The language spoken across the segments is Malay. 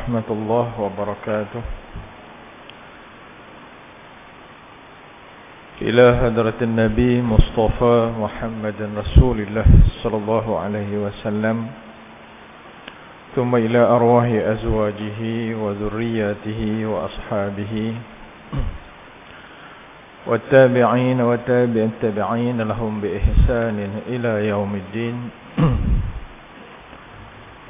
ورحمة الله وبركاته. إلى حضرة النبي مصطفى محمد رسول الله صلى الله عليه وسلم، ثم إلى أرواح أزواجه وذرياته وأصحابه والتابعين وتابع التابعين لهم بإحسان إلى يوم الدين،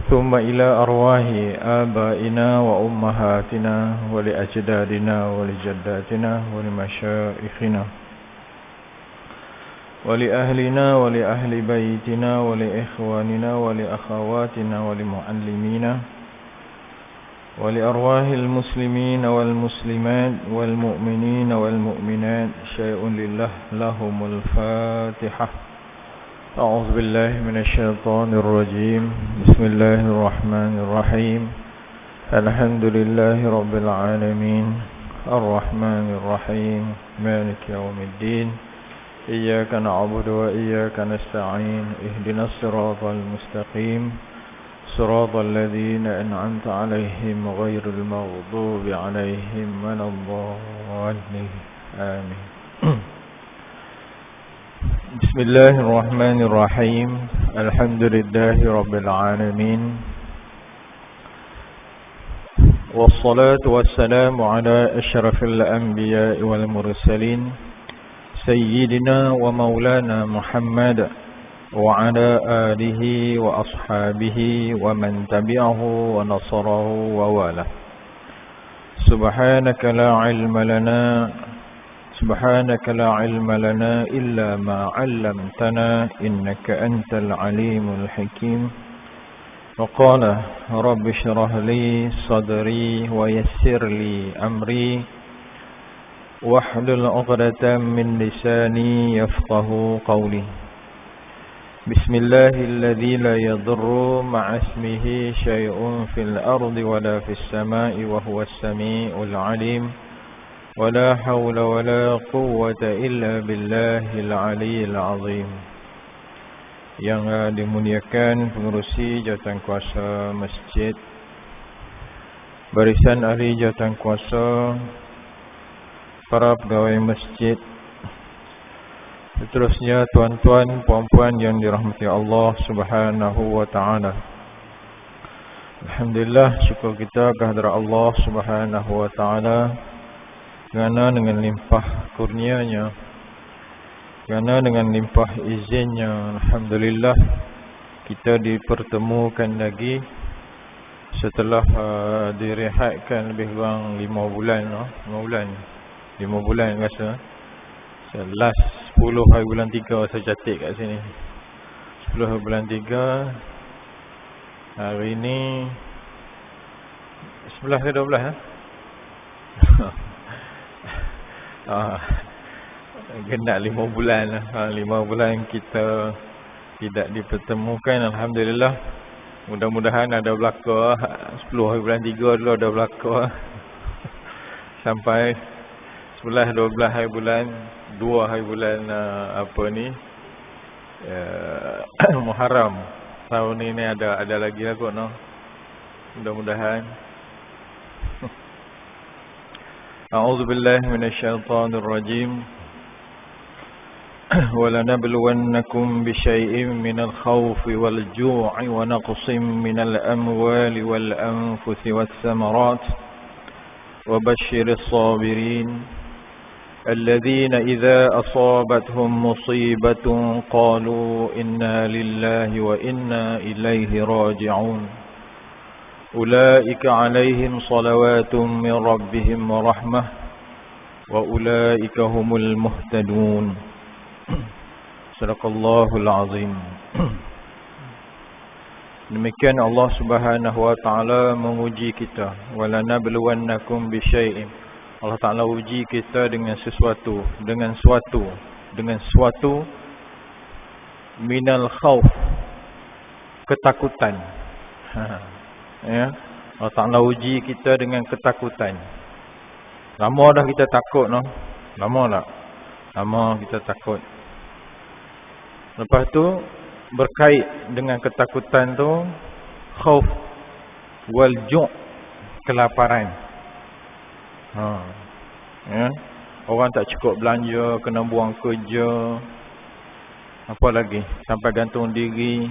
ثم إلى أرواح آبائنا وأمهاتنا ولأجدادنا ولجداتنا ولمشائخنا ولأهلنا ولأهل بيتنا ولإخواننا ولأخواتنا ولمعلمينا ولأرواح المسلمين والمسلمات والمؤمنين والمؤمنات شيء لله لهم الفاتحة. أعوذ بالله من الشيطان الرجيم. بسم الله الرحمن الرحيم. الحمد لله رب العالمين الرحمن الرحيم مالك يوم الدين. إياك نعبد وإياك نستعين. اهدنا الصراط المستقيم صراط الذين أنعمت عليهم غير المغضوب عليهم ولا الضالين. آمين. بسم الله الرحمن الرحيم. الحمد لله رب العالمين، والصلاة والسلام على أشرف الأنبياء والمرسلين سيدنا ومولانا محمد وعلى آله وأصحابه ومن تبعه ونصره ووالاه. سبحانك لا علم لنا إلا ما علمتنا إنك أنت العليم الحكيم. وقال رب اشرح لي صدري ويسر لي أمري واحلل عقدة من لساني يفقه قولي. بسم الله الذي لا يضر مع اسمه شيء في الأرض ولا في السماء وهو السميع العليم. ولا حول ولا قوة إلا بالله العلي العظيم. Yang dimuliakan pengerusi jawatankuasa masjid, barisan ahli jawatankuasa, para pegawai masjid, seterusnya tuan-tuan, puan-puan yang dirahmati Allah Subhanahu wa taala. Alhamdulillah, syukur kita kehadrat Allah Subhanahu wa taala kerana dengan limpah kurnianya, kerana dengan limpah izinnya, alhamdulillah kita dipertemukan lagi setelah direhatkan lebih kurang 5 bulan rasa. Last 10 hari bulan 3 saya catik kat sini. 10 hari bulan 3. Hari ini 11 ke 12 genap 5 bulan lah. 5 bulan kita tidak dipertemukan. Alhamdulillah, mudah-mudahan ada belaka 10 hari bulan 3 dulu ada belaka sampai 11, 12 hari bulan 2 hari bulan Muharram tahun ini ada lagi lah kot, no? Mudah-mudahan. A'udzu billahi minasyaitonir rajim. وَلَنَبْلُوَنَّكُمْ بِشَيْءٍ مِّنَ الْخَوْفِ وَالْجُوعِ وَنَقْصٍ مِّنَ الْأَمْوَالِ وَالْأَنفُسِ وَالثَّمَرَاتِ وَبَشِّرِ الصَّابِرِينَ الذين إذا أصابتهم مصيبة قالوا إنا لله وإنا إليه راجعون أولئك عليهم صلوات من ربهم ورحمة وأولئك هم المهتدون. صدق الله العظيم. Demikian Allah Subhanahu wa taala menguji kita. Walanabluwannakum bisyai'in. Allah Ta'ala uji kita dengan sesuatu, dengan suatu minal khauf, ketakutan. Ya, Allah Ta'ala uji kita dengan ketakutan. Lama dah kita takut, no? Lama tak? Lama kita takut. Lepas tu berkait dengan ketakutan tu khauf wal ju', kelaparan. Ya. Orang tak cukup belanja, kena buang kerja. Apa lagi? Sampai gantung diri.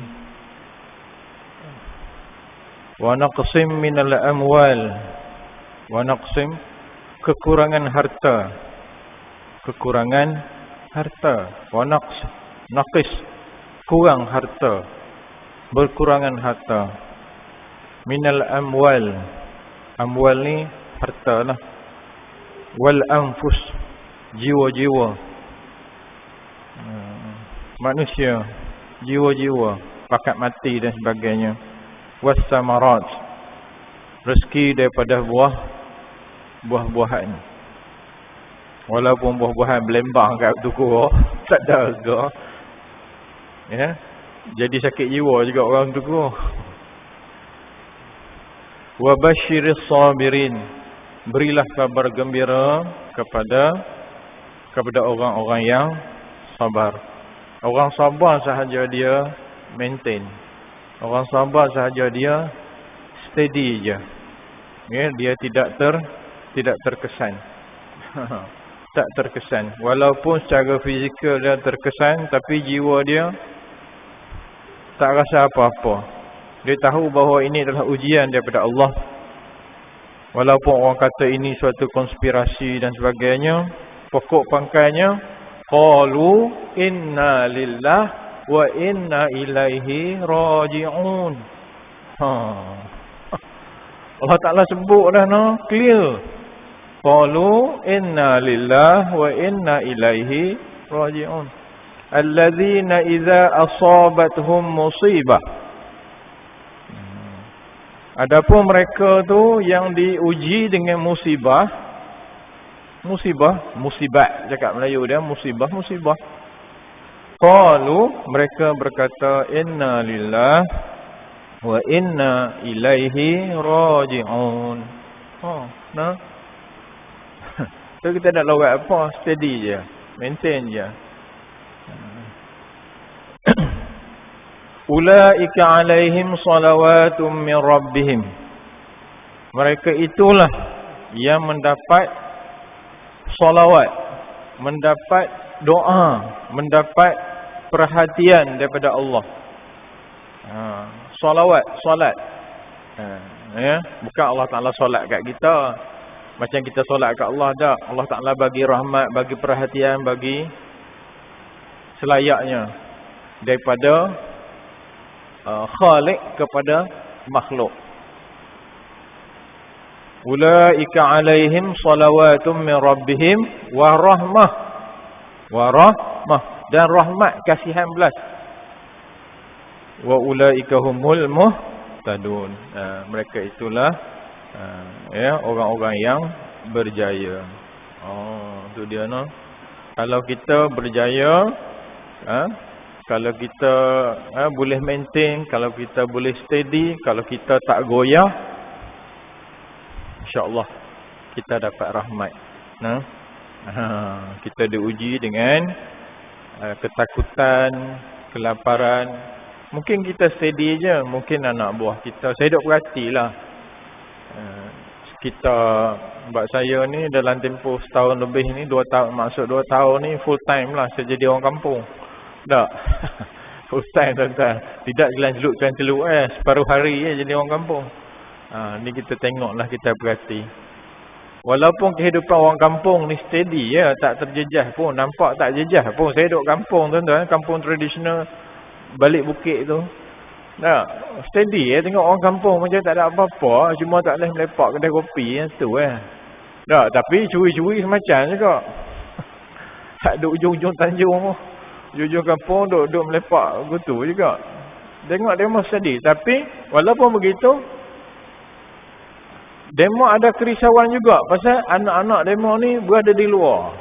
Wa naqsim minal amwal. Wa naqsim, kekurangan harta. Kekurangan harta. Wa naqis, kurang harta. Berkurangan harta. Minal amwal. Amwal ni harta lah. Wal anfus, jiwa-jiwa. Manusia, jiwa-jiwa, pakat mati dan sebagainya. Was samarat, rezeki daripada buah-buahan. Walaupun buah-buahan belembang kat toko, tak ada harga. Ya, jadi sakit jiwa juga orang toko. Wa basyiris sabirin, berilah kabar gembira kepada orang-orang yang sabar. Orang sabar sahaja dia maintain. Orang sabar sahaja dia steady je. Ya, dia tidak terkesan. Tak terkesan. Walaupun secara fizikal dia terkesan, tapi jiwa dia tak rasa apa-apa. Dia tahu bahawa ini adalah ujian daripada Allah. Walaupun orang kata ini suatu konspirasi dan sebagainya, pokok pangkalnya qalu inna lillah wa inna ilaihi raji'un. Allah Ta'ala sebut dah, no, clear. Qalu inna lillah wa inna ilaihi raji'un. Alladzina idza asabathum musibah. Adapun mereka tu yang diuji dengan musibat, cakap Melayu dia musibah. Qalu, mereka berkata inna lillah wa inna ilaihi raji'un. Nah. So kita tak lawat apa, steady je, maintain je. Ulaika alaihim salawatum min rabbihim. Mereka itulah yang mendapat salawat, mendapat doa, mendapat perhatian daripada Allah. Solat. Ya, bukan Allah Ta'ala solat kat kita macam kita solat kat Allah, tak. Allah Ta'ala bagi rahmat, bagi perhatian, bagi selayaknya daripada Khaliq kepada makhluk. Ulaika alaihim salawatum min rabbihim wa rahmah. Dan rahmat, kasihan belas. Wa ulaika humul muhtadun. Mereka itulah ya, orang-orang yang berjaya. Itu dia, no. Kalau kita berjaya, kalau kita boleh maintain, kalau kita boleh steady, kalau kita tak goyah, insya-Allah kita dapat rahmat. Kita diuji dengan ketakutan, kelaparan. Mungkin kita steady je, mungkin anak buah kita. Saya duk perhatilah. Kita, sebab saya ni dalam tempoh setahun lebih ni, 2 tahun, maksud 2 tahun ni full time lah saya jadi orang kampung. Tak. Full time, tuan-tuan. Tidak jelan-jelutkan celuk separuh hari jadi orang kampung. Ni kita tengoklah, kita perhati. Walaupun kehidupan orang kampung ni steady ya, tak terjejah pun, nampak tak jejah pun. Saya duduk kampung, tuan-tuan, kampung tradisional balik bukit tu. Tak, steady tengok orang kampung macam tak ada apa-apa, cuma tak boleh melepak kedai kopi tu Tak, tapi curi-curi semacam juga. Tak duduk ujung-ujung Tanjung, ujung kampung duduk melepak gitu juga. Tengok demo steady, tapi walaupun begitu, demo ada kerisauan juga pasal anak-anak demo ni berada di luar.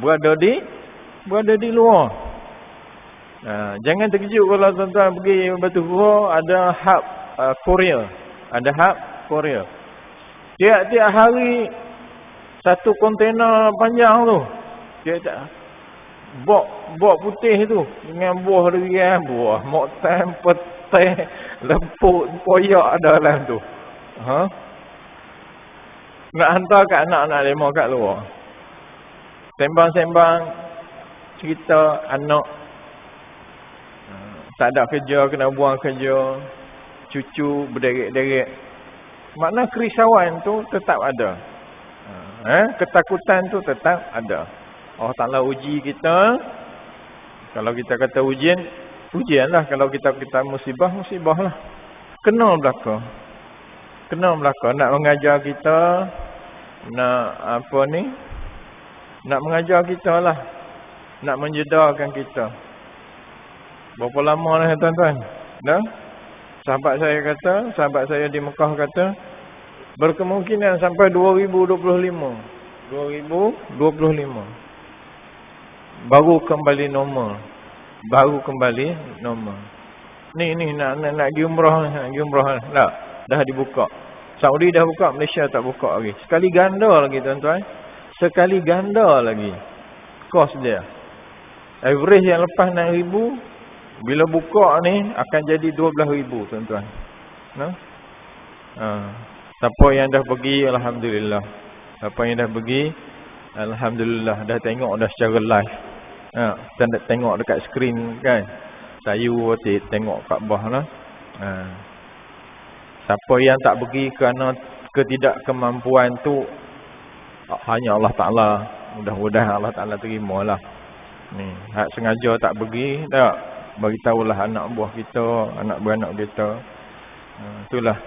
Berada di luar. Jangan terkejut kalau tuan-tuan pergi Batu Gurau, ada hub Korea. Ada hub Korea. Tiap-tiap hari satu kontena panjang tu. Tiap-tiap bok putih tu dengan buah durian, buah moktan, petai, lemput, koyak ada dalam tu. Nak hantar kat anak-anak lima kat luar. Sembang-sembang cerita anak tak ada kerja, kena buang kerja, cucu berderet-deret. Makna kerisauan tu tetap ada. Ketakutan tu tetap ada. Allah Ta'ala uji kita. Kalau kita kata ujianlah. Kalau kita musibah lah. Kena belaka. Nak mengajar kita, nak nak mengajar kita lah. Nak menjedarkan kita. Berapa lama lah tuan-tuan? Dah? Sahabat saya di Mekah kata, berkemungkinan sampai 2025. 2025. Baru kembali normal. Ni nak pergi umrah. Tak, dah dibuka. Saudi dah buka, Malaysia tak buka lagi. Sekali ganda lagi tuan-tuan. Kos dia. Average yang lepas 6,000, bila buka ni akan jadi 12,000 tuan-tuan. Siapa yang dah pergi, alhamdulillah. Dah tengok dah secara live. Kita nak tengok dekat skrin kan. Sayu tengok Kaabah lah. Siapa yang tak pergi kerana ketidakkemampuan tu, hanya Allah Ta'ala. Mudah-mudahan Allah Ta'ala terimalah. Ni, hak sengaja tak pergi, tak beritahulah anak buah kita, anak beranak kita. Itulah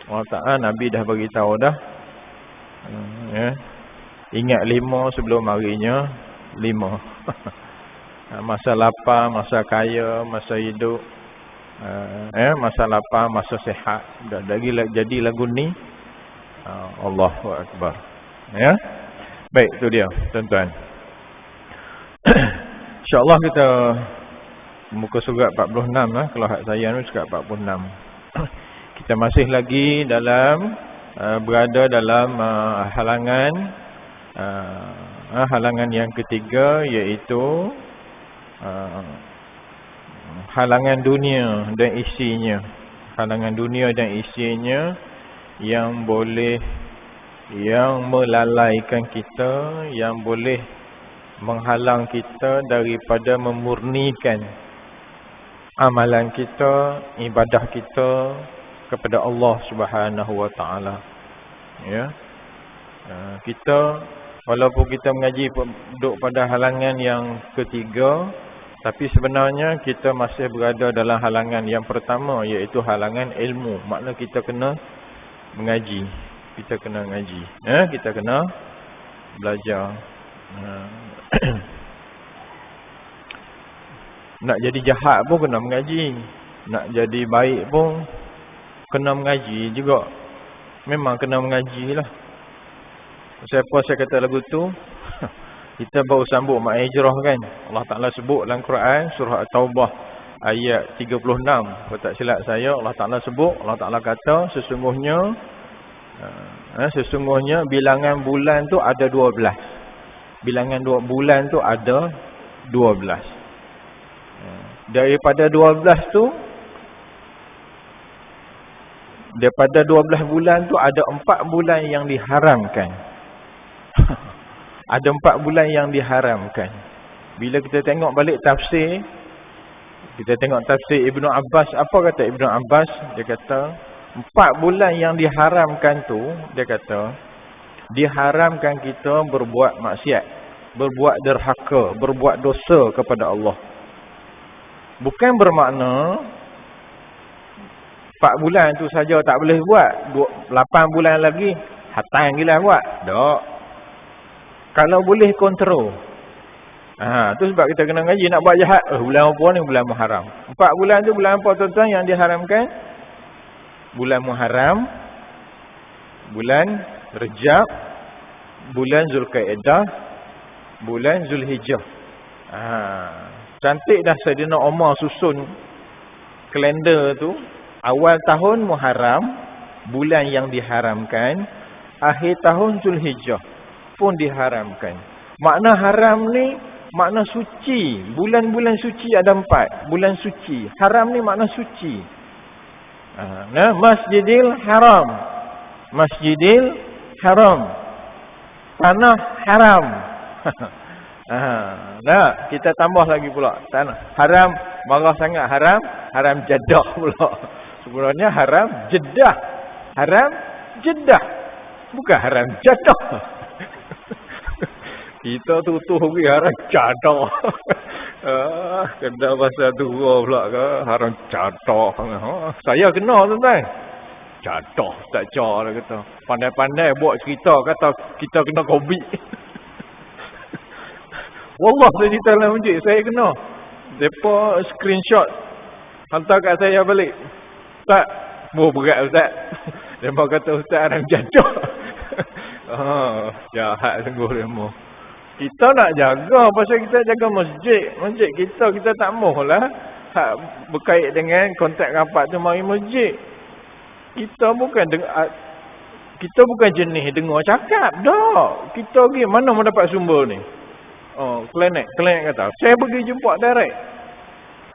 Allah Ta'ala, Nabi dah beritahu dah. Ingat 5 sebelum harinya 5. Masa lapar, masa kaya, masa hidup, masa lapar, masa sihat. Dah jadi lagu ni. Allahu Akbar. Ya. Baik, itu dia tuan-tuan. InsyaAllah kita muka surat 46 lah. Kalau hak saya ni surat 46. Kita masih lagi berada dalam halangan yang ketiga, iaitu halangan dunia dan isinya. Yang melalaikan kita, yang boleh menghalang kita daripada memurnikan amalan kita, ibadah kita kepada Allah Subhanahu wa taala. Ya. Kita walaupun kita mengaji duduk pada halangan yang ketiga, tapi sebenarnya kita masih berada dalam halangan yang pertama, iaitu halangan ilmu. Makna kita kena mengaji. Kita kena belajar. Nak jadi jahat pun kena mengaji. Nak jadi baik pun kena mengaji juga. Memang kena mengaji lah. Siapa saya kata lagu tu? Kita baru sambut Mak Hijrah kan. Allah Ta'ala sebut dalam Quran surah At-Taubah ayat 36. Kalau tak silap saya, Allah Ta'ala sebut, Allah Ta'ala kata sesungguhnya bilangan bulan tu ada 12. Bilangan bulan tu ada 12. Daripada 12 bulan tu ada 4 bulan yang diharamkan. Ada 4 bulan yang diharamkan. Bila kita tengok balik tafsir, kita tengok tafsir Ibnu Abbas, apa kata Ibnu Abbas? Dia kata 4 bulan yang diharamkan tu, dia kata diharamkan kita berbuat maksiat, berbuat derhaka, berbuat dosa kepada Allah. Bukan bermakna 4 bulan tu saja tak boleh buat, 8 bulan lagi hatang gila buat. Tak. Kalau boleh kontrol. Tu sebab kita kena ngaji nak buat jahat. Bulan apa ni? Bulan Muharram. 4 bulan tu bulan apa tuan-tuan yang diharamkan? Bulan Muharram, bulan Rejab, bulan Zulkaidah, bulan Zulhijjah. Cantik dah Saidina Umar susun kalender tu. Awal tahun Muharram, bulan yang diharamkan. Akhir tahun Zulhijjah pun diharamkan. Makna haram ni makna suci. Bulan-bulan suci ada 4 bulan suci. Haram ni makna suci. Masjidil Haram, Masjidil haram. Tanah haram. Nah, kita tambah lagi pula. Tanah haram, marah sangat haram, haram Jeddah pula. Sebenarnya haram Jeddah. Haram Jeddah. Bukan haram Jeddah. Kita tutup pergi haram Jeddah. Kena bahasa tua pula ke, haram Jeddah. Saya kena tuan-tuan. Jeddah tak car kata. Pandai-pandai buat cerita kata kita kena COVID. Wallah saya cerita dalam masjid, saya kena. Mereka screenshot, hantar kat saya balik. Ustaz, berat Ustaz. Mereka kata Ustaz orang Jeddah. Jahat sungguh mereka. Kita nak jaga, pasal kita jaga masjid. Masjid kita tak maulah berkait dengan kontrak rapat tu mari masjid. Kita bukan jenis dengar cakap dah. Kita pergi mana mau dapat sumber ni? Klinik kata, saya pergi jumpa direct.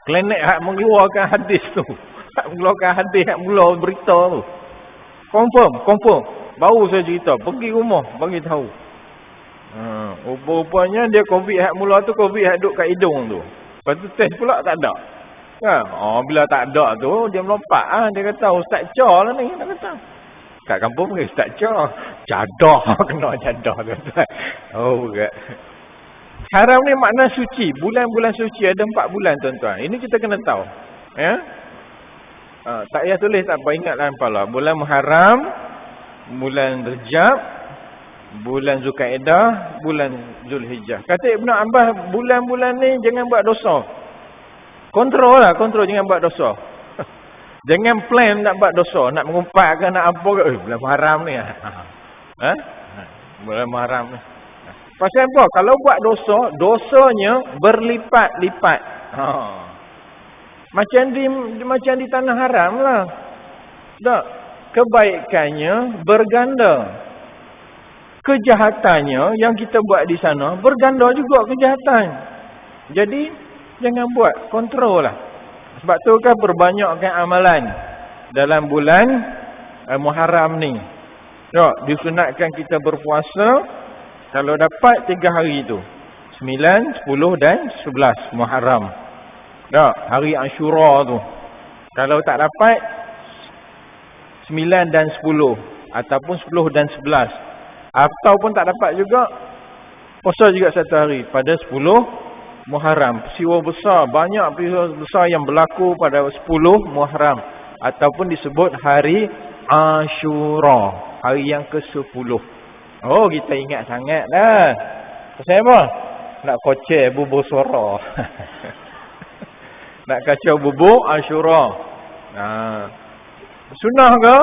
Klinik hak mengeluarkan hadis tu. Hak mengeluarkan hadis, hak mengeluarkan berita tu. Confirm. Baru saya cerita, pergi rumah, bagi tahu. Rupanya dia COVID hak mula tu, COVID hak duduk kat hidung tu. Lepas tu test pula tak ada. Kan? Bila tak ada tu, dia melompat. Dia kata, Ustaz Cha lah ni. Dia kata. Kat kampung pergi, Ustaz Cha. Jadah, kena jadah. Berat. Haram ni makna suci. Bulan-bulan suci ada 4 bulan tuan-tuan. Ini kita kena tahu. Ya? Tak payah tulis tak apa. Ingatlah apalah. Bulan Muharram, bulan Rejab, bulan Zulkaidah, bulan Zulhijjah. Kata Ibn Abbas, bulan-bulan ni jangan buat dosa. Kontrol jangan buat dosa. Jangan plan nak buat dosa. Nak mengumpat ke nak apa ke. Bulan Muharram ni. Bulan Muharram ni. Pasal apa? Kalau buat dosa, dosanya berlipat-lipat. Macam di tanah haram lah. Tak. Kebaikannya berganda. Kejahatannya yang kita buat di sana berganda juga kejahatan. Jadi jangan buat, kontrol lah. Sebab tu kan perbanyakkan amalan dalam bulan Muharram ni. Tak, disunatkan kita berpuasa kalau dapat 3 hari tu. 9, 10 dan 11 Muharram. Tak, hari Ashura tu. Kalau tak dapat 9 dan 10 ataupun 10 dan 11. Ataupun tak dapat juga, puasa juga 1 hari pada 10 Muharram. Peristiwa besar, banyak peristiwa besar yang berlaku pada 10 Muharram. Ataupun disebut hari Ashura, hari yang ke-10. Kita ingat sangat dah. Pasal apa? Nak kocek bubur suara. Nak kacau bubur Ashura. Sunnah ke?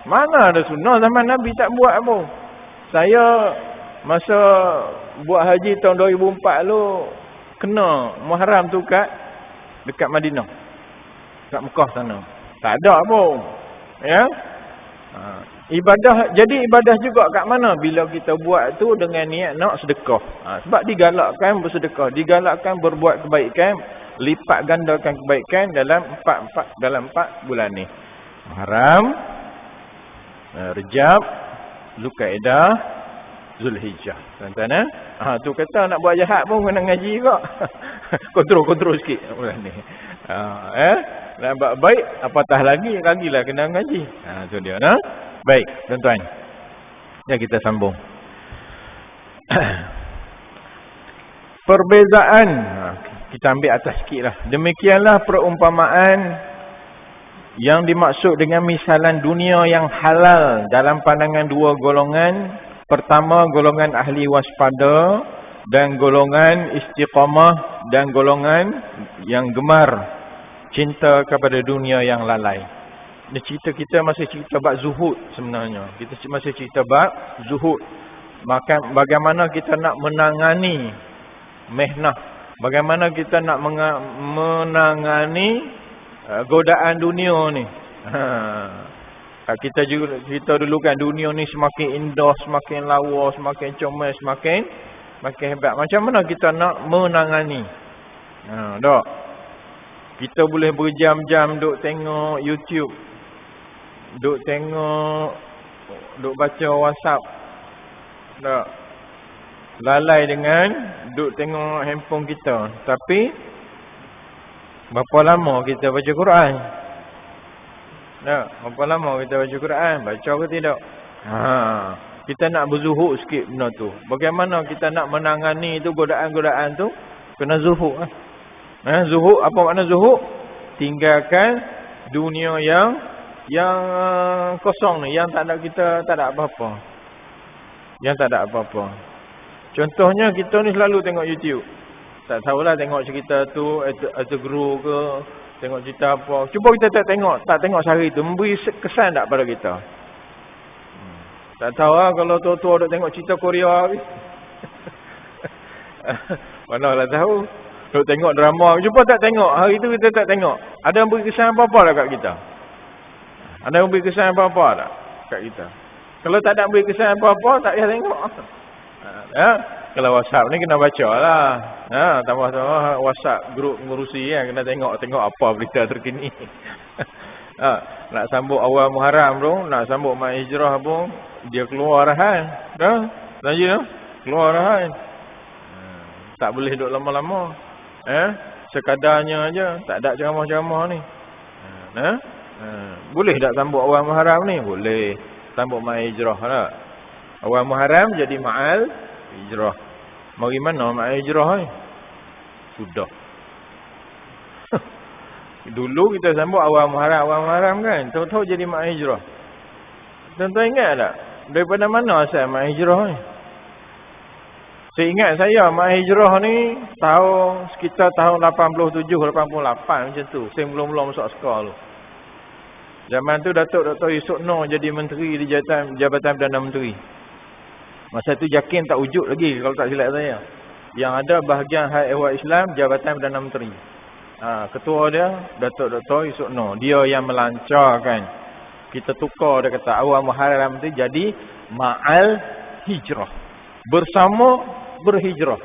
Mana ada sunnah, zaman Nabi tak buat apa. Saya masa buat haji tahun 2004 lu kena Muharram tu dekat Madinah. Kat Mekah sana. Tak ada apa. Ya? Jadi ibadah juga kat mana bila kita buat tu dengan niat nak sedekah. Sebab digalakkan bersedekah, digalakkan berbuat kebaikan, lipat gandakan kebaikan dalam 4 bulan ni. Muharram, Rejab, Zulkaidah, Zulhijjah. Tuan-tuan tu kata nak buat jahat pun kena ngaji juga. Kontrol sikit bulan ni. Nak buat baik apatah lagilah kena ngaji. Tu dia Baik, tuan-tuan. Ya, kita sambung. Perbezaan. Kita ambil atas sikit lah. Demikianlah perumpamaan yang dimaksud dengan misalan dunia yang halal dalam pandangan 2 golongan. Pertama, golongan ahli waspada dan golongan istiqamah dan golongan yang gemar cinta kepada dunia yang lalai. Ini cerita kita masih cerita bab zuhud sebenarnya. Kita masih cerita bab zuhud. Maka bagaimana kita nak menangani mehnah. Bagaimana kita nak menangani godaan dunia ni. Kita dulu kan dunia ni semakin indah, semakin lawa, semakin comel, semakin hebat. Macam mana kita nak menangani? Tak. Kita boleh berjam-jam duk tengok YouTube. Duk tengok duk baca WhatsApp. Tak. Lalai dengan duk tengok handphone kita. Tapi berapa lama kita baca Quran? Tak. Berapa lama kita baca Quran? Baca ke tidak? Kita nak berzuhud sikit benda tu. Bagaimana kita nak menangani tu godaan-godaan tu? Kena zuhud. Zuhud, apa makna zuhud? Tinggalkan dunia yang kosong ni, yang tak ada kita, tak ada apa-apa. Yang tak ada apa-apa. Contohnya kita ni selalu tengok YouTube. Tak tahulah tengok cerita tu atau guru ke, tengok cerita apa. Cuba kita tak tengok sehari tu, memberi kesan tak pada kita? Tak tahu lah kalau tua-tua duk tengok cerita Korea ni. Manalah tahu. Duk tengok drama, cuba tak tengok. Hari tu kita tak tengok. Ada yang beri kesan apa-apa tak kat kita? Ada yang beri kesan apa-apa tak kat kita? Kalau tak ada beri kesan apa-apa, tak payah tengok. Kalau WhatsApp ni kena baca lah. Tambah-tambah WhatsApp grup ngurusi kan, kena tengok apa berita terkini. Nak sambut awal Muharram tu, nak sambut Mak Hijrah pun, dia keluar arahan. Tanya keluar arahan. Tak boleh duduk lama-lama. Sekadarnya aja, tak ada ceramah-ceramah ni. Boleh tak sambut awal Muharram ni? Boleh. Sambut Mak Hijrah tak? Awal Muharram jadi Ma'al Hijrah. Mari mana Mak Hijrah ni? Sudah. Dulu kita sambut awal Muharram kan. Tahu-tahu jadi Mak Hijrah. Tuan-tuan ingat tak? Daripada mana asal Mak Hijrah ni? Saya ingat saya Mak Hijrah ni sekitar tahun 87, 88 macam tu. Saya belum masuk sekolah tu. Zaman tu Datuk Dr. Yusof Noh jadi menteri di Jabatan Perdana Menteri. Masa tu Jakin tak wujud lagi kalau tak silap saya. Yang ada bahagian Hayat Ehwal Islam Jabatan Perdana Menteri. Ketua dia Datuk Dr. Yusof Noh. Dia yang melancarkan. Kita tukar, dia kata awal Muharram tu jadi Ma'al Hijrah. Bersama berhijrah.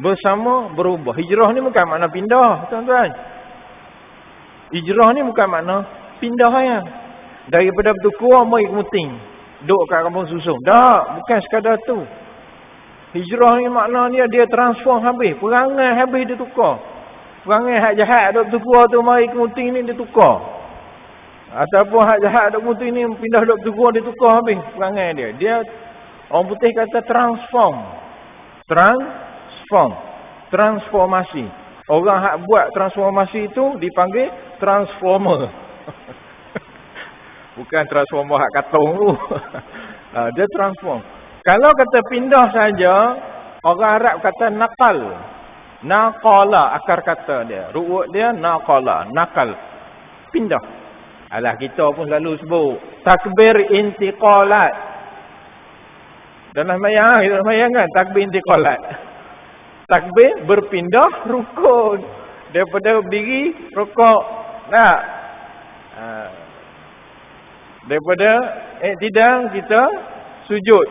Bersama berubah. Hijrah ni bukan makna pindah, tuan-tuan. Hijrah ni bukan makna pindah ya. Daripada bertukar mari ke Muting. Duduk kat kampung Susung. Tak, bukan sekadar tu. Hijrah ni makna dia transform habis. Perangai habis dia tukar. Perangai hak jahat duk bertukar tu mari ke Muting ni dia tukar. Ataupun hak jahat duk Muting ni pindah duk bertukar dia tukar habis perangai dia. Dia orang putih kata transformasi. Orang hak buat transformasi itu dipanggil transformer. Bukan transformer hak katung tu. Dia transform. Kalau kata pindah saja, orang Arab kata nakal. Naqala akar kata dia. Ru'ut dia naqala, nakal. Pindah. Alah kita pun selalu sebut takbir intiqalat. Dalam mayang, kita mayang kan takbir intiqalat. Takbir berpindah rukun. Daripada berdiri rukuk. Tak? Daripada iktidal kita sujud.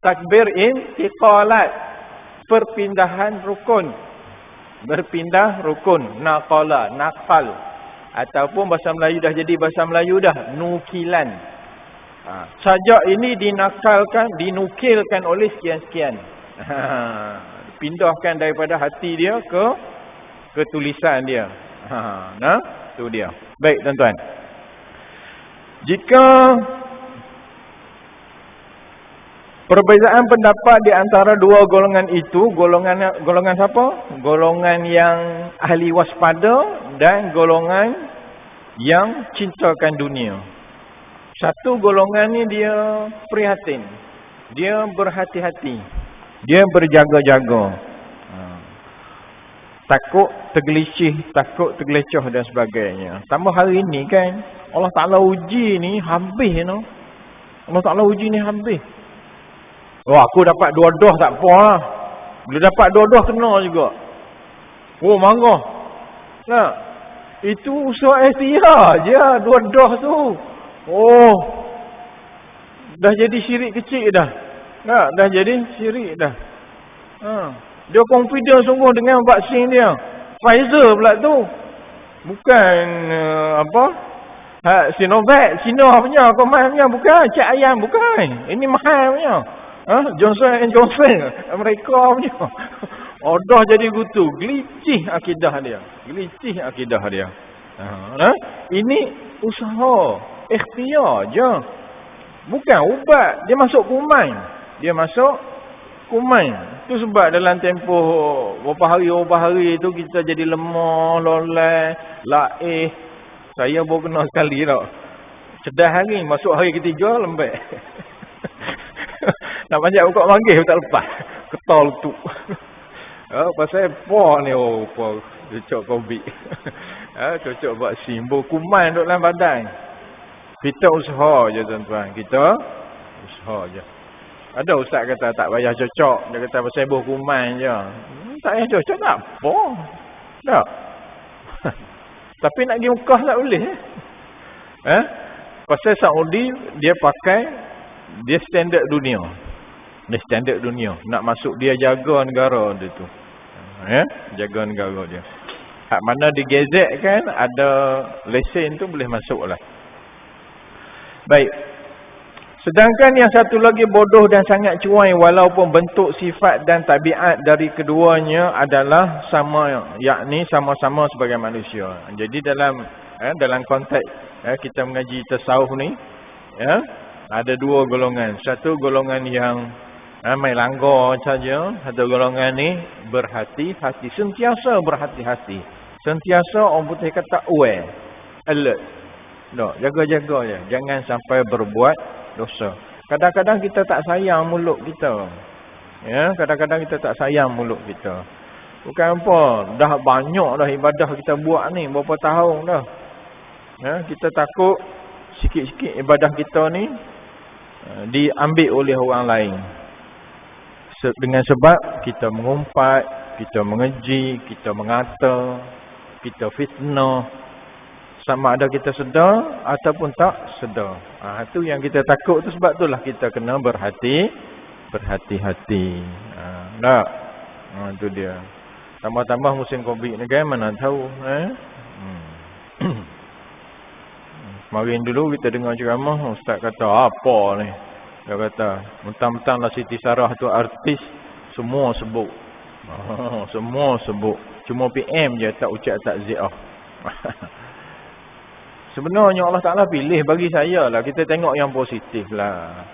Takbir intiqalat. Perpindahan rukun. Berpindah rukun. Naqala, naqal. Ataupun bahasa Melayu dah jadi bahasa Melayu dah. Nukilan. Sajak ini dinukilkan oleh sekian-sekian. Pindahkan daripada hati dia ke tulisan dia. Tu dia. Baik tuan-tuan. Jika perbezaan pendapat di antara dua golongan itu, golongan siapa? Golongan yang ahli waspada dan golongan yang cintakan dunia. Satu golongan ni dia prihatin. Dia berhati-hati. Dia berjaga-jaga. Takut tergelicih, takut tergelecoh dan sebagainya. Tambah hari ini kan, Allah Ta'ala uji ni habis no. Allah Ta'ala uji ni habis. Oh, aku dapat dua doh tak apa lah. Bila dapat dua doh kena juga. Oh, marah. Nah, itu usaha ikhtiar je dua doh tu. Oh, dah jadi syirik kecil dah. Nah, dah jadi syirik dah. Dia confident sungguh dengan vaksin dia. Pfizer pula tu. Bukan Sinovac, Cina punya, Command punya, bukan. Cik ayam, bukan. Ini mahal punya. Johnson & Johnson, Amerika punya. Dah jadi gutu. Gelicih akidah dia. Gelicih akidah dia. Ini usaha. Ikhtiar je. Bukan ubat. Dia masuk kuman. Dia masuk kuman. Itu sebab dalam tempoh beberapa hari tu kita jadi lemah, lolai, laih. Saya baru kena sekali tau. Cedah hari, masuk hari ketiga, lembek. Nak panjat buka manggil tak lepas. Ketol tu. Pasal apa ni? Cocok COVID. Cocok vaksin. Kuman duduk dalam badan. Kita usaha je tuan-tuan. Kita usaha je. Ada ustaz kata tak payah cocok. Dia kata pasal kuman je. Tak payah cocok tak apa. Tak. Tapi nak pergi Mekah tak boleh. Pasal Saudi dia pakai, dia standard dunia. Dia standard dunia. Nak masuk dia jaga negara dia tu. Jaga negara dia. Hak mana di gazette kan ada lesen tu boleh masuk lah. Baik. Sedangkan yang satu lagi bodoh dan sangat cuai walaupun bentuk sifat dan tabiat dari keduanya adalah sama, yakni sama-sama sebagai manusia. Jadi dalam konteks kita mengaji tasawuf ni, ada dua golongan. Satu golongan yang main langgar saja, satu golongan ni berhati-hati, sentiasa berhati-hati. Sentiasa orang putih kata aware, alert. Jaga-jaga je, jangan sampai berbuat dosa. Kadang-kadang kita tak sayang mulut kita. Kadang-kadang kita tak sayang mulut kita. Bukan apa, dah banyak dah ibadah kita buat ni, berapa tahun dah. Kita takut sikit-sikit ibadah kita ni diambil oleh orang lain. Dengan sebab kita mengumpat, kita mengeji, kita mengata, kita fitnah. Sama ada kita sedar ataupun tak sedar. Itu yang kita takut tu, sebab itulah kita kena berhati-hati. Tak? Itu dia. Tambah-tambah musim COVID ni kan, mana tahu. Kemarin dulu kita dengar ceramah, ustaz kata, apa ni? Dia kata, mentang-mentang lah Siti Sarah tu artis, semua sebut. Semua sebut. Cuma PM je tak ucap takziah. Sebenarnya Allah Ta'ala pilih bagi saya lah. Kita tengok yang positif lah.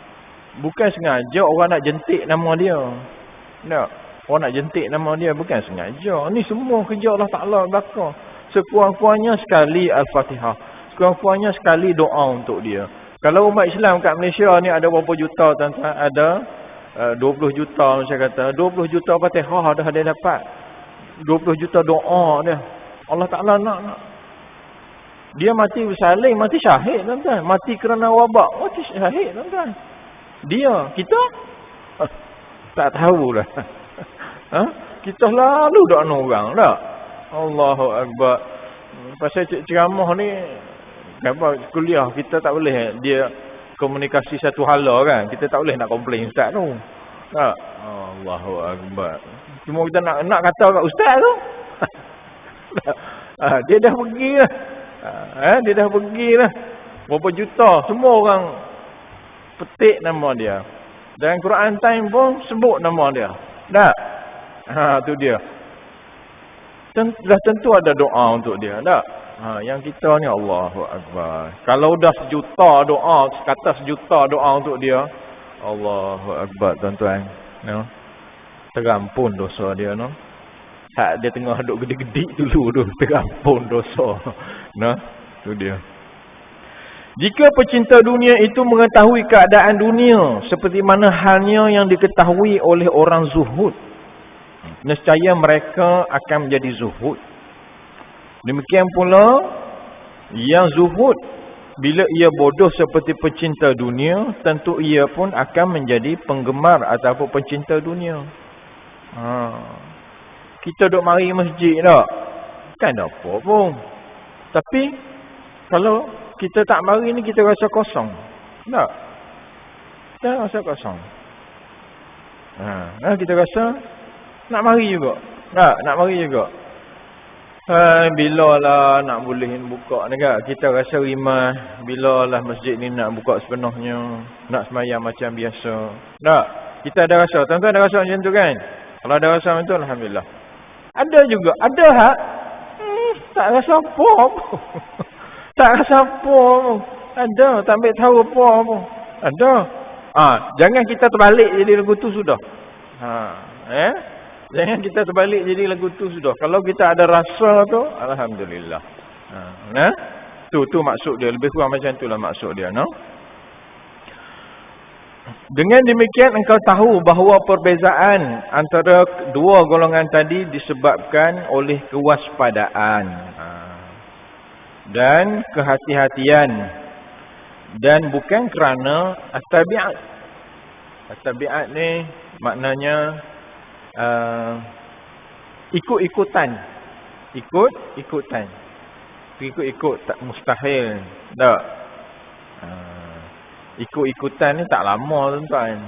Bukan sengaja orang nak jentik nama dia. Tak. Orang nak jentik nama dia. Bukan sengaja. Ni semua kerja Allah Ta'ala belakang. Sekurang-kurangnya sekali Al-Fatihah. Sekurang-kurangnya sekali doa untuk dia. Kalau umat Islam kat Malaysia ni ada berapa juta tuan-tuan? Ada 20 juta saya kata. 20 juta Fatihah dah dia dapat. 20 juta doa dia. Allah Ta'ala nak. Dia mati bersalin, mati syahid tuan-tuan. Mati kerana wabak, mati syahid tuan-tuan. Dia, kita tak tahulah. Kita lalu doa orang tak? Allahu Akbar. Pasal ceramah ni, kuliah kita tak boleh dia komunikasi satu hala kan. Kita tak boleh nak komplain ustaz tu. Tak? Allahu Akbar. Cuma kita nak kata kat ustaz tu. Dia dah pergi lah. Dia dah pergi lah. Berapa juta. Semua orang petik nama dia. Dan Quran Time pun sebut nama dia. Tak? Tu dia. Dah tentu ada doa untuk dia. Tak? Yang kita ni Allahu Akbar. Kalau dah sejuta doa, kata sejuta doa untuk dia, Allahu Akbar tuan-tuan. No? Terampun dosa dia. No? Hak dia tengah duduk gede-gede dulu tu, terampun dosa. Nah, tu dia. Jika pecinta dunia itu mengetahui keadaan dunia seperti mana halnya yang diketahui oleh orang zuhud, nescaya mereka akan menjadi zuhud. Demikian pula yang zuhud, bila ia bodoh seperti pecinta dunia, tentu ia pun akan menjadi penggemar ataupun pencinta dunia. Kita duduk mari masjid tak? Kan apa pun. Tapi kalau kita tak mari ni kita rasa kosong. Tak? Kita rasa kosong. Kita rasa nak mari juga. Tak? Nak mari juga. Bilalah nak boleh buka ni kan. Kita rasa rimah. Bilalah masjid ni nak buka sepenuhnya. Nak semayang macam biasa. Tak? Kita ada rasa. Tuan-tuan ada rasa macam tu kan? Kalau ada rasa macam tu, alhamdulillah. Ada juga. Ada hak. Tak rasa apa pun. Tak rasa apa pun. Ada. Tak ambil tahu apa pun. Ada. Jangan kita terbalik jadi lagu tu sudah. Jangan kita terbalik jadi lagu tu sudah. Kalau kita ada rasa tu, alhamdulillah. Tu maksud dia. Lebih kurang macam itulah maksud dia, no? Dengan demikian engkau tahu bahawa perbezaan antara dua golongan tadi disebabkan oleh kewaspadaan dan kehati-hatian, dan bukan kerana at-tabi'at. At-tabi'at ni maknanya ikut-ikutan. Ikut tak mustahil. Tak. Ikut-ikutan ni tak lama, tuan-tuan.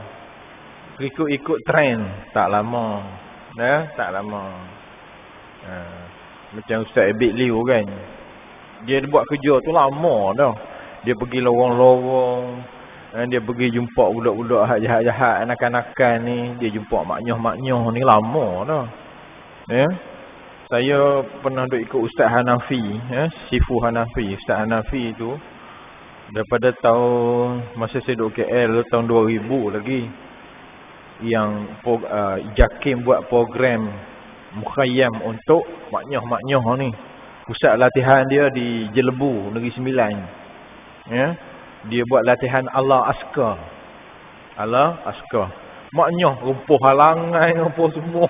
Ikut trend tak lama. Tak lama. Macam Ustaz Abid Liu kan. Dia buat kerja tu lama dah. Dia pergi lorong-lorong. Dia pergi jumpa budak-budak hak jahat-jahat, anak-anakan ni. Dia jumpa maknyoh-maknyoh ni lama dah. Saya pernah duk ikut Ustaz Hanafi, Sifu Hanafi. Ustaz Hanafi tu daripada tahun masa saya duduk KL tahun 2000 lagi, yang JAKIM buat program mukhayyam untuk maknyoh-maknyoh ni. Pusat latihan dia di Jelebu, Negeri Sembilan. Dia buat latihan Allah Askar. Maknyoh rumpuh halangan, rumpuh semua.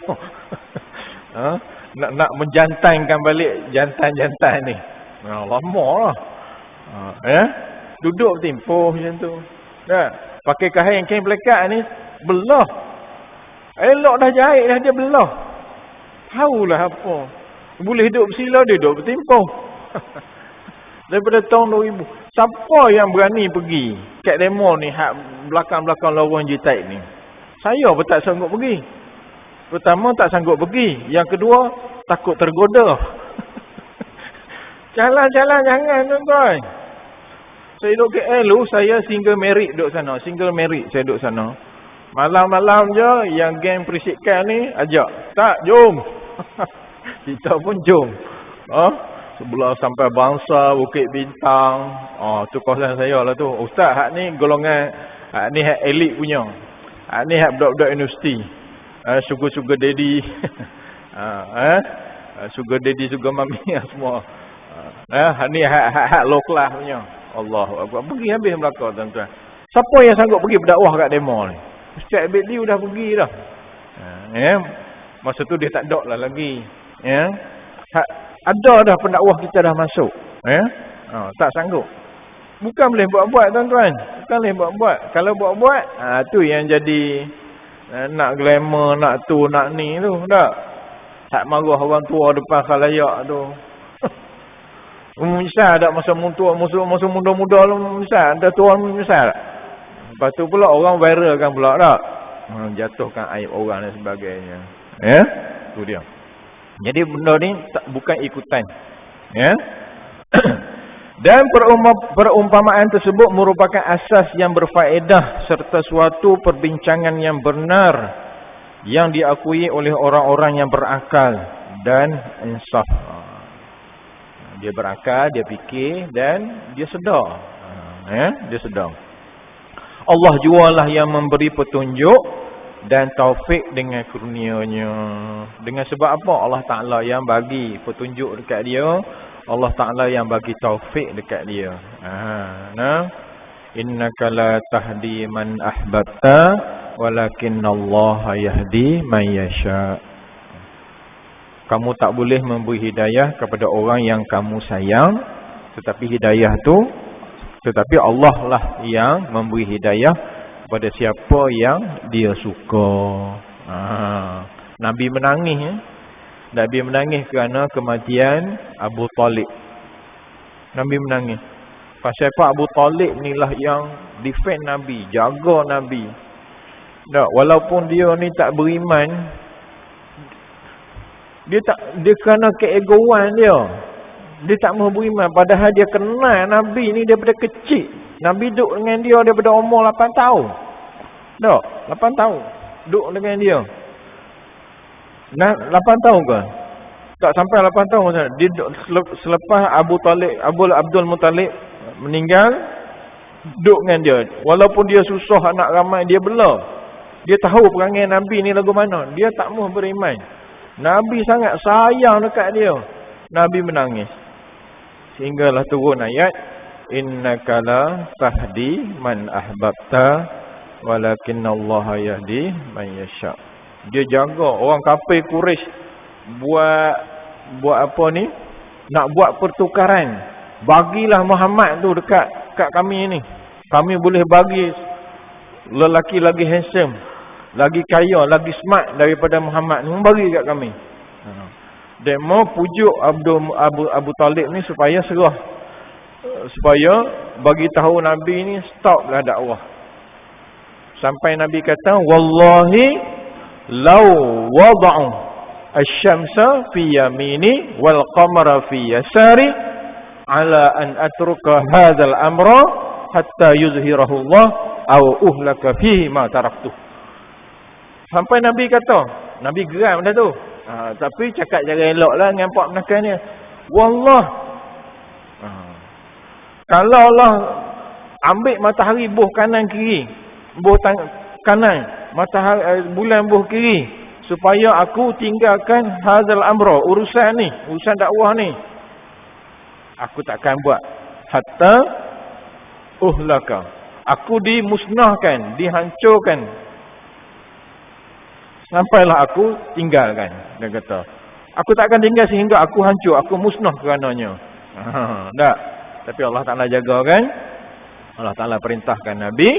Nak menjantankan balik jantan-jantan ni. Lama lah. Duduk bertimpuh macam tu. Pakai kain pelekat ni belah. Elok dah jahit dah, dia belah. Tahulah apa. Boleh hidup bersila, dia duduk bertimpuh. Daripada tahun 2000. Siapa yang berani pergi kat demo ni, hak belakang-belakang lorong Jitai ni? Saya pun tak sanggup pergi. Pertama, tak sanggup pergi. Yang kedua, takut tergoda. Jalan-jalan jangan, tuan-tuan. Saya duduk KL lu, saya single merit duduk sana. Single merit saya duduk sana. Malam-malam je yang geng perisikan ni ajak. Tak, jom. Kita pun jom. Sebelah sampai Bangsa, Bukit Bintang. Tu kawasan saya lah tu. Ustaz, hak ni golongan, hak ni hak elit punya. Hak ni hak budak-budak universiti. Sugar daddy. Sugar daddy, sugar mami semua. Hak ni hak low class punya. Allah, pergi habis belakang, tuan-tuan. Siapa yang sanggup pergi berdakwah kat demo ni? Ustaz Abid Liu dah pergi dah. Masa tu dia tak ada lah lagi. Ada dah pendakwah kita dah masuk. Tak sanggup. Bukan boleh buat-buat, tuan-tuan. Bukan boleh buat-buat. Kalau buat-buat, tu yang jadi nak glamour, nak tu, nak ni tu. Tak? Tak marah orang tua depan khalayak tu. Menyesal tak masa muda-muda lu menyesal? Ada tuan menyesal tak? Lepas tu pula orang viral kan pula tak? Jatuhkan aib orang dan sebagainya. Tu dia. Jadi benda ni bukan ikutan. Dan perumpamaan tersebut merupakan asas yang berfaedah serta suatu perbincangan yang benar yang diakui oleh orang-orang yang berakal dan insaf. Dia berakal, dia fikir dan dia sedar. Dia sedar. Allah jualah yang memberi petunjuk dan taufik dengan kurnia-Nya. Dengan sebab apa? Allah Ta'ala yang bagi petunjuk dekat dia. Allah Ta'ala yang bagi taufik dekat dia. Innaka la tahdi man ahbabta walakinallaha yahdi man yasha. Kamu tak boleh memberi hidayah kepada orang yang kamu sayang, tetapi Allah lah yang memberi hidayah kepada siapa yang dia suka. Nabi menangis. Nabi menangis kerana kematian Abu Talib. Nabi menangis. Pasal apa? Abu Talib ni lah yang defend Nabi, jaga Nabi. Tak, walaupun dia ni tak beriman, Dia kerana keegoan dia. Dia tak mahu beriman. Padahal dia kenal Nabi ni daripada kecil. Nabi duduk dengan dia daripada umur 8 tahun. Tak? 8 tahun. Duduk dengan dia. 8 tahun ke? Tak sampai 8 tahun. Dia duduk selepas Abdul Muttalib meninggal, duduk dengan dia. Walaupun dia susah anak ramai, dia bela. Dia tahu perangai Nabi ni lagu mana. Dia tak mahu beriman. Nabi sangat sayang dekat dia. Nabi menangis. Sehinggalah turun ayat, innaka la tahdi man ahbabta walakinallaha yahdi man yasha. Dia jaga orang kafir Quraisy buat apa ni? Nak buat pertukaran. Bagilah Muhammad tu dekat kami ni. Kami boleh bagi lelaki lagi handsome, lagi kaya, lagi smart daripada Muhammad ni. Bagi kat kami. Dia mau pujuk Abu Talib ni supaya serah. Supaya bagi tahu Nabi ni stoplah dakwah. Sampai Nabi kata, wallahi law wada'u asy-syamsa fi yamini wal qamara fi yasari ala an atruka hadzal amra hatta yuzhirahu Allah aw uhlaka fihi ma taraktu. Sampai Nabi kata, Nabi geram dah tu. Tapi cakap cara eloklah dengan pak menakan dia. Wallah, kalau Allah ambil matahari buh kanan kiri, buh kanan, matahari bulan buh kiri, supaya aku tinggalkan hadzal amra, urusan ni, urusan dakwah ni, aku takkan buat. Hatta uhlaka, aku dimusnahkan, dihancurkan, sampailah aku tinggalkan. Dia kata, aku tak akan tinggal sehingga aku hancur, aku musnah kerananya. Tak. Tapi Allah Ta'ala jaga kan. Allah Ta'ala perintahkan Nabi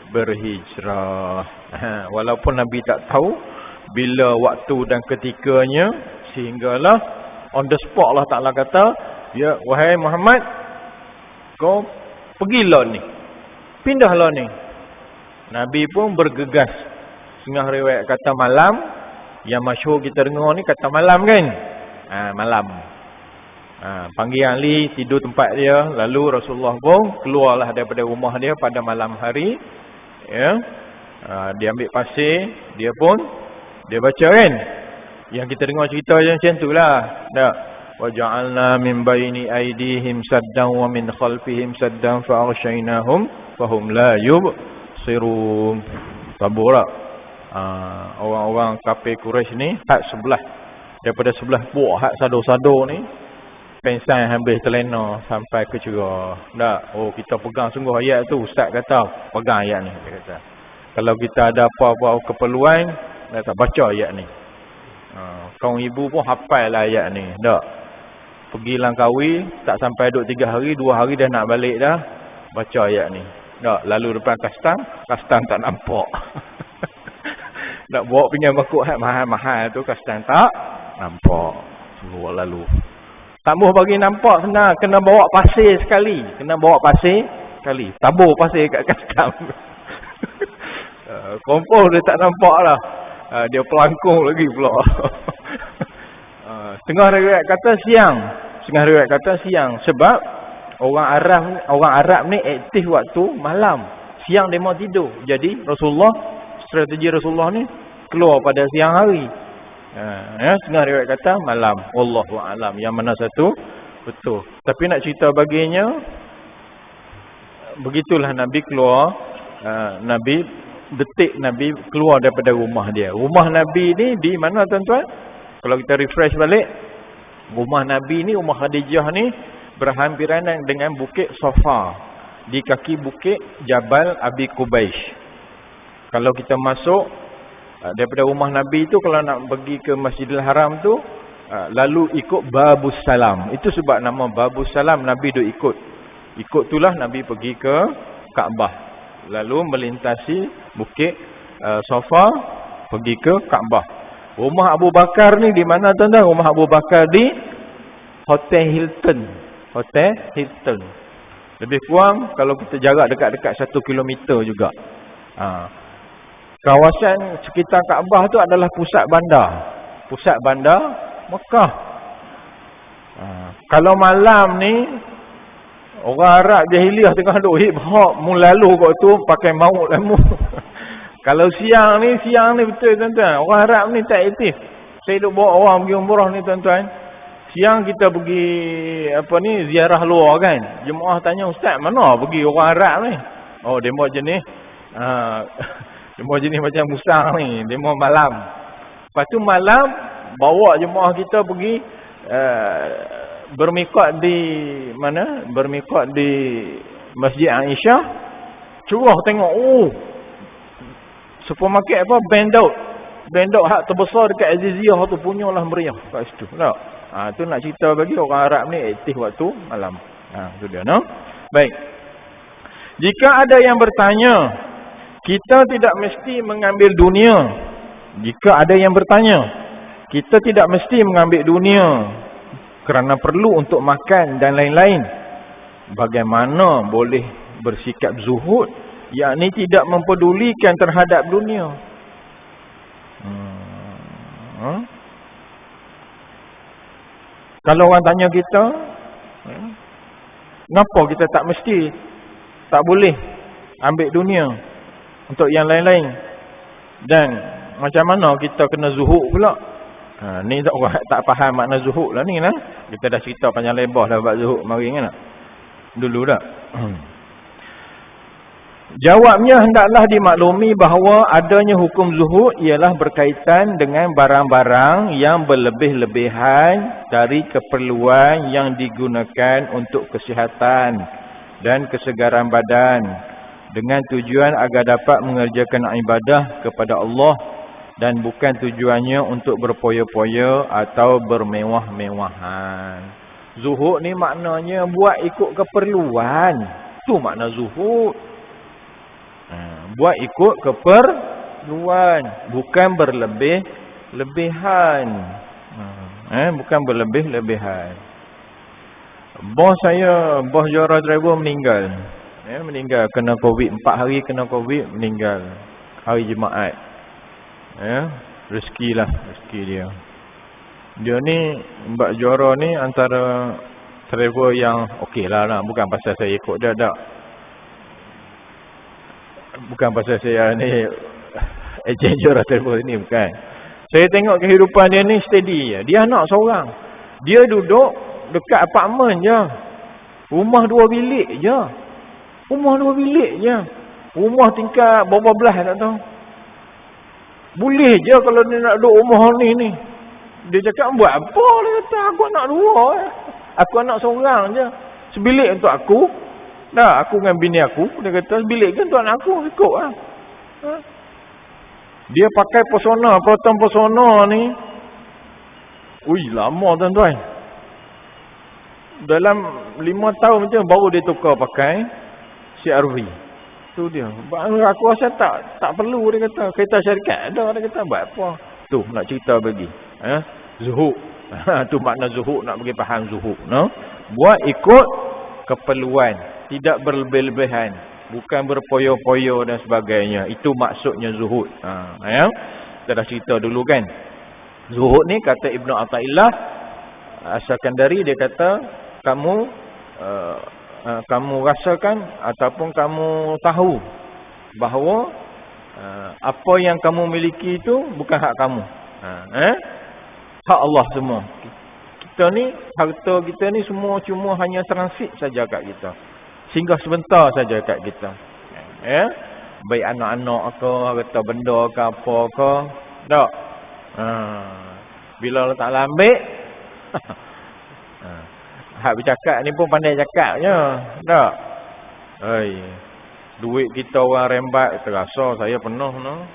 berhijrah. Walaupun Nabi tak tahu bila waktu dan ketikanya, sehinggalah on the spot Allah Ta'ala kata, ya wahai Muhammad, kau pergilah ni, pindahlah ni. Nabi pun bergegas. Setengah riwayat kata malam, yang masyhur kita dengar ni kata malam kan. Malam. Panggil Ali tidur tempat dia, lalu Rasulullah pun keluarlah daripada rumah dia pada malam hari. Ya. Dia ambil pasir, dia baca kan. Yang kita dengar cerita macam itulah. Tak. Wa ja'alna min baini aydihim saddan wa min khalfihim saddan fa aghshaynahum fahum la yubsirun. Taburak. Orang-orang kafir Quraisy ni hak sebelah, daripada sebelah buah hak sado-sado ni pensan habis terlena sampai ke cerah. Tak, kita pegang sungguh ayat tu. Ustaz kata pegang ayat ni, dia kata. Kalau kita ada apa-apa keperluan, tak baca ayat ni. Kaum ibu pun hafal lah ayat ni. Tak, pergi Langkawi tak sampai duduk 3 hari, 2 hari dah nak balik dah, baca ayat ni. Tak, lalu depan kastan tak nampak. Nak bawa pinggan bakut hak mahal-mahal tu, kastan tak nampak. Semua lalu. Tak mahu bagi nampak, kena bawa pasir sekali. Tabur pasir kat kastan. Kompos dia tak nampak lah. Dia pelangkung lagi pula. Setengah riwayat kata siang. Sebab orang Arab ni aktif waktu malam. Siang dia mau tidur. Jadi strategi Rasulullah ni keluar pada siang hari. Setengah riwayat kata malam. Wallahu a'lam. Yang mana satu betul. Tapi nak cerita baginya, begitulah Nabi keluar. Nabi keluar daripada rumah dia. Rumah Nabi ni di mana tuan-tuan? Kalau kita refresh balik, rumah Nabi ni, rumah Khadijah ni berhampiran dengan bukit Safa, di kaki bukit Jabal Abi Qubaish. Kalau kita masuk daripada rumah Nabi tu, kalau nak pergi ke Masjidil Haram tu, lalu ikut Babus Salam. Itu sebab nama Babus Salam Nabi duk ikut. Ikut itulah Nabi pergi ke Kaabah. Lalu melintasi bukit Safa, pergi ke Kaabah. Rumah Abu Bakar ni di mana tuan-tuan? Rumah Abu Bakar di Hotel Hilton. Lebih kurang kalau kita jarak dekat-dekat 1 kilometer juga. Kawasan sekitar Kaabah tu adalah pusat bandar Mekah. Kalau malam ni orang Arab jahiliah tengah duk hip-hop, mu lalu kat tu pakai maut lemu. Kalau siang ni betul tuan-tuan. Orang Arab ni tak aktif. Saya duk bawa orang pergi umrah ni tuan-tuan. Siang kita pergi ziarah luar kan. Jemaah tanya, "Ustaz, mana pergi orang Arab ni?" Oh, demo jenis demo jenis macam musang ni, demo malam. Lepas tu malam bawa jemaah kita pergi bermikot di mana? Bermikot di Masjid Aisyah. Curah tengok, supermarket Ben Daud hak terbesar dekat Aziziyah tu, punyalah meriah kat situ. Tak? Tu nak cerita bagi orang Arab ni aktif waktu malam. Tu dia, no? Baik. Jika ada yang bertanya, kita tidak mesti mengambil dunia. Jika ada yang bertanya, kita tidak mesti mengambil dunia kerana perlu untuk makan dan lain-lain. Bagaimana boleh bersikap zuhud, yakni tidak mempedulikan terhadap dunia? Kalau orang tanya kita, kenapa kita tak boleh ambil dunia untuk yang lain-lain, dan macam mana kita kena zuhud pula? Ni orang tak faham makna zuhud lah ni lah. Kita dah cerita panjang lebar dah bab zuhud mari kan? Dulu dah. Jawabnya, hendaklah dimaklumi bahawa adanya hukum zuhud ialah berkaitan dengan barang-barang yang berlebih-lebihan dari keperluan yang digunakan untuk kesihatan dan kesegaran badan, dengan tujuan agar dapat mengerjakan ibadah kepada Allah, dan bukan tujuannya untuk berpoya-poya atau bermewah-mewahan. Zuhud ni maknanya buat ikut keperluan. Tu makna zuhud. Buat ikut keperluan, bukan berlebih-lebihan. Bukan berlebih-lebihan. Bos Jora Driver meninggal. Meninggal kena Covid, 4 hari kena Covid, meninggal hari Jumaat. Rezeki dia. Dia ni, Mbak Jora ni antara driver yang okey lah. Bukan pasal saya ikut dia tak. Bukan pasal saya ni ejen Jora Driver ni, bukan. Saya tengok kehidupan dia ni steady je. Dia anak seorang. Dia duduk dekat apartmen je. Rumah 2 bilik je. Rumah tingkat berapa belah tak tahu. Boleh je kalau dia nak duduk rumah ni. Dia cakap, buat apa? Dia kata, aku anak 2. Aku anak seorang je. Sebilik untuk aku. Dah, aku dengan bini aku. Dia kata, sebilik kan untuk anak aku. Ikut lah. Dia pakai Proton Persona ni. Ui, lama tuan-tuan. Dalam 5 tahun macam baru dia tukar pakai CR-V. Tu dia. Aku rasa tak perlu, dia kata. Kereta syarikat ada, dia kata, buat apa? Tu, nak cerita bagi. Zuhud. Tu makna zuhud, nak bagi faham zuhud. No? Buat ikut keperluan. Tidak berlebih-lebihan. Bukan berpoyo-poyo dan sebagainya. Itu maksudnya zuhud. Kita dah cerita dulu kan. Zuhud ni kata Ibnu Athaillah As-Sakandari, dia kata kamu rasakan ataupun kamu tahu bahawa apa yang kamu miliki itu bukan hak kamu. Hak Allah semua. Kita ni, harta kita ni semua cuma hanya transit saja kat kita. Singgah sebentar saja kat kita. Baik anak-anak ke, harta benda ke, apa ke. Tak. Bila Allah Ta'ala ambil, hak bercakap ni pun pandai cakapnya. Tak. Duit kita orang rembat, terasa saya penuh. No?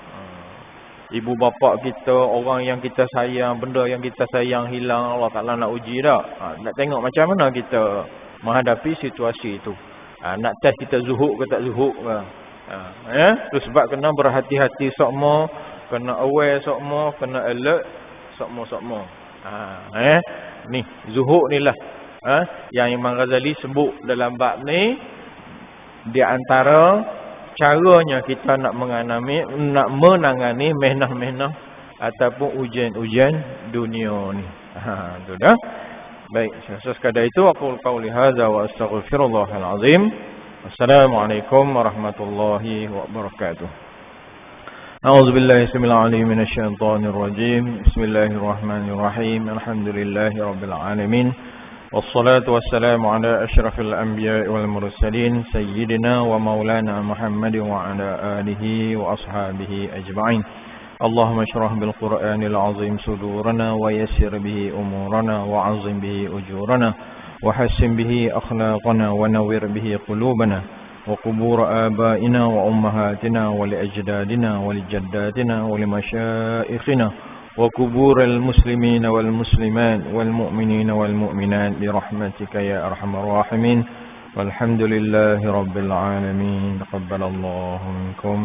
Ibu bapa kita, orang yang kita sayang, benda yang kita sayang hilang, Allah Ta'ala nak uji tak? Nak tengok macam mana kita menghadapi situasi itu. Nak test kita zuhud ke tak zuhud ke. Itu sebab kena berhati-hati sokmo, kena aware sokmo, kena alert sokmo. Ni zuhud ni lah. Yang Imam Ghazali sebut dalam bab ni, di antara caranya kita nak menangani mehnah-mehnah ataupun ujian-ujian dunia ni. Itu dah. Baik, saya sekadar itu aku qauli hadza wa astaghfirullahal azim. Assalamualaikum warahmatullahi wabarakatuh. أعوذ بالله السميع العليم من الشيطان الرجيم. بسم الله الرحمن الرحيم. الحمد لله رب العالمين، والصلاة والسلام على أشرف الأنبياء والمرسلين سيدنا ومولانا محمد وعلى آله وأصحابه أجمعين. اللهم اشرح بالقرآن العظيم صدورنا ويسر به أمورنا وعظم به أجورنا وحسن به أخلاقنا ونور به قلوبنا وقبور آبائنا وأمهاتنا ولأجدادنا ولجداتنا ولمشائخنا وقبور المسلمين والمسلمات والمؤمنين والمؤمنات برحمتك يا أرحم الراحمين. والحمد لله رب العالمين. تقبل الله منكم.